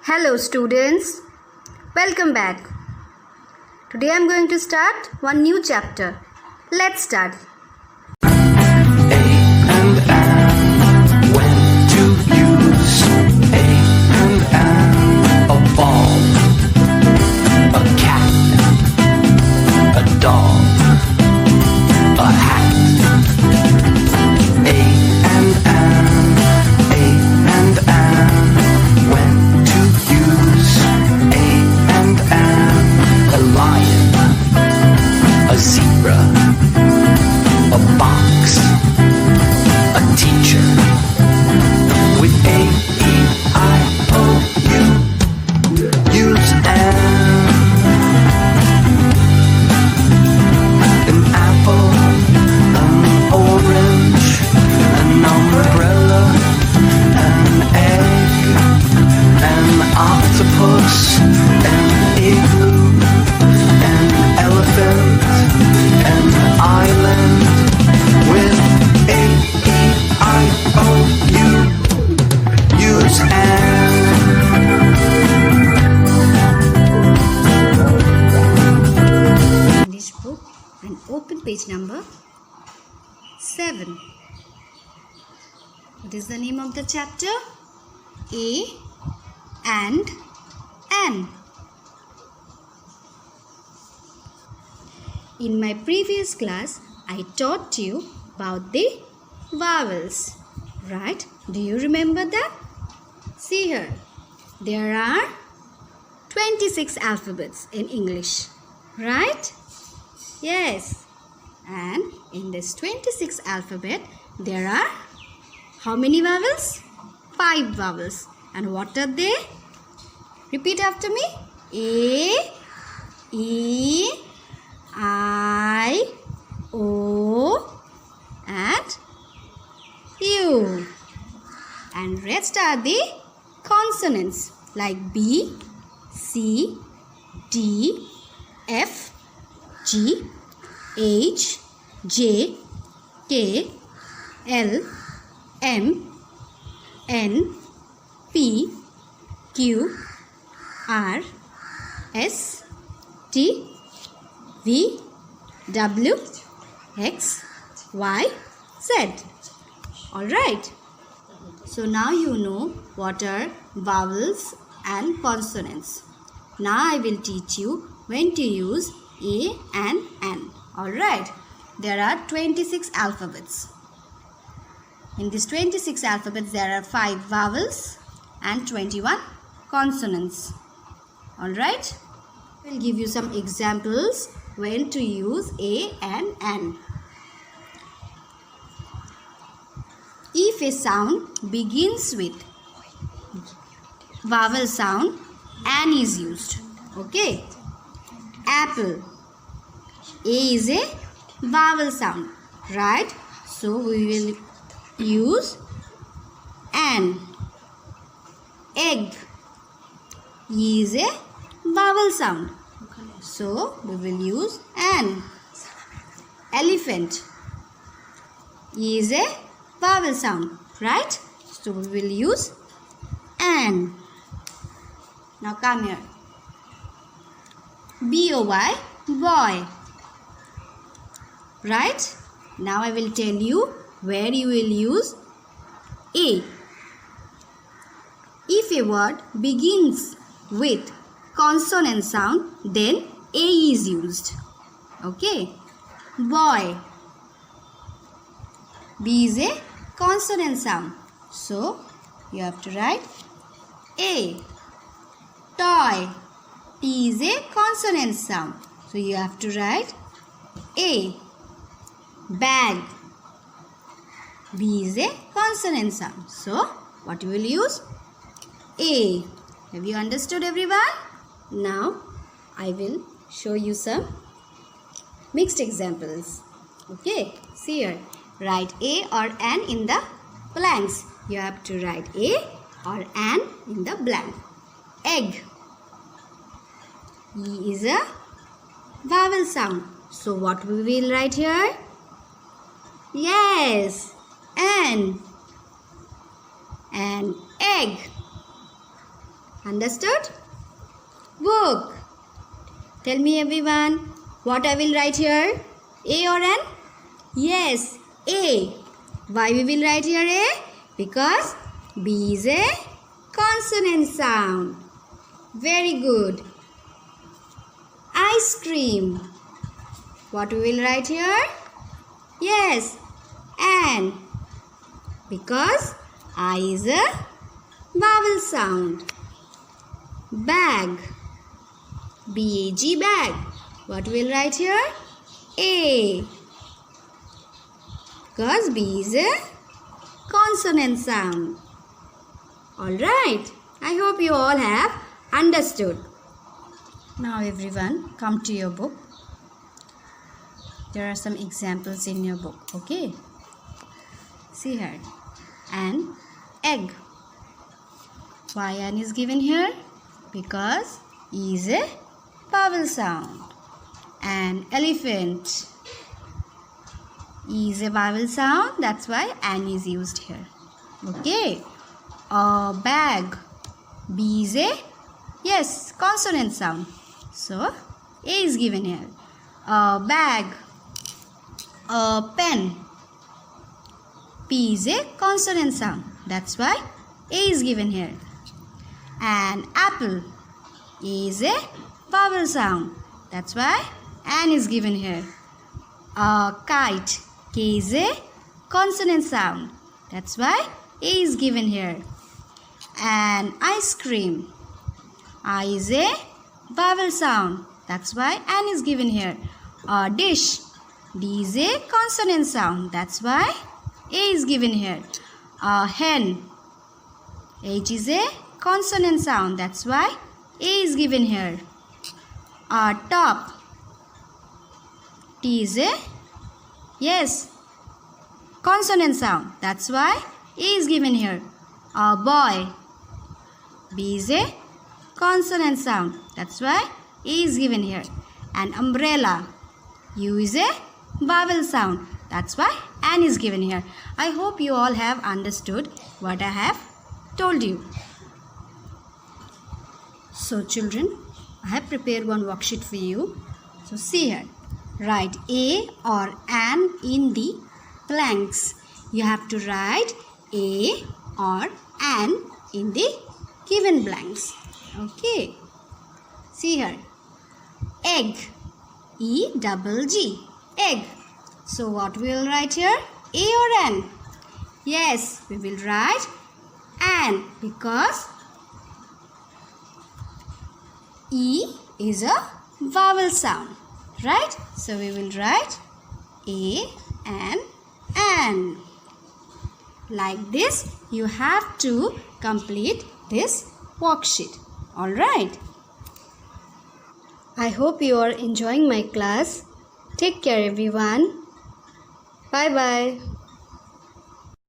Hello students, welcome back. Today I am going to start one new chapter. Let's start. A and an, when to use A and an, a ball, a cat, a dog, a hat. A and an, when to use A and an, a lion, a zebra, a box, a teacher. With A, E, I, O, U, use an apple, an orange, an umbrella, an egg, an octopus, an igloo, an elephant, an island. With A, E, I, O, U, use an. English book and open page number 7. What is the name of the chapter? A and an. In my previous class, I taught you about the vowels, right? Do you remember that? See here, there are 26 alphabets in English, right? Yes. And in this 26 alphabet, there are how many vowels? 5 vowels. And what are they? Repeat after me. A, E, I, O, and U. And rest are the consonants like B, C, D, F, G, H, J, K, L, M, N, P, Q, R, S, T, V, W, X, Y, Z. Alright. So now you know what are vowels and consonants. Now I will teach you when to use A and N. Alright. There are 26 alphabets. In these 26 alphabets there are 5 vowels and 21 consonants. Alright. I will give you some examples when to use A and N. If a sound begins with vowel sound, N is used. Okay. Apple. A is a vowel sound, right? So we will use N. Egg. E is a vowel sound. So we will use N. Elephant. E is a vowel sound, right? So we will use N. Now come here. B-O-Y, boy. Right? Now I will tell you where you will use A. If a word begins with consonant sound, then A is used. Okay. Boy. B is a consonant sound. So, you have to write A. Toy. T is a consonant sound. So, you have to write A. Bag. B is a consonant sound. So, what you will use? A. Have you understood, everyone? Now, I will show you some mixed examples. Okay, see here. Write A or N in the blanks. You have to write A or N in the blank. Egg. E is a vowel sound. So what we will write here? Yes, N. And egg. Understood? Book. Tell me everyone, what I will write here? A or N? Yes, A. Why we will write here A? Because B is a consonant sound. Very good. Ice cream. What we will write here? Yes, N. Because I is a vowel sound. Bag. B-A-G, bag. What we will write here? A. Because B is a consonant sound. Alright. I hope you all have understood. Now everyone, come to your book. There are some examples in your book. Okay. See here. An egg. Why an is given here? Because E is a vowel sound. An elephant. E is a vowel sound. That's why an is used here. Okay. A bag. B is a, yes, consonant sound. So, A is given here. A bag. A pen. P is a consonant sound. That's why A is given here. An apple. A is a vowel sound. That's why an is given here. A kite. K is a consonant sound. That's why A is given here. An ice cream. I is a vowel sound. That's why an is given here. A dish. D is a consonant sound. That's why A is given here. A hen. H is a consonant sound. That's why A is given here. A top. T is a, yes, consonant sound. That's why A is given here. A boy. B is a consonant sound. That's why A is given here. An umbrella. U is a vowel sound. That's why an is given here. I hope you all have understood what I have told you. So children, I have prepared one worksheet for you. So see here. Write A or an in the blanks. You have to write A or an in the given blanks. Okay. See here. Egg. E-double-G. Egg. So what we will write here? A or an? Yes, we will write an because E is a vowel sound. Right? So we will write A and an. Like this, you have to complete this worksheet. Alright. I hope you are enjoying my class. Take care everyone. Bye bye.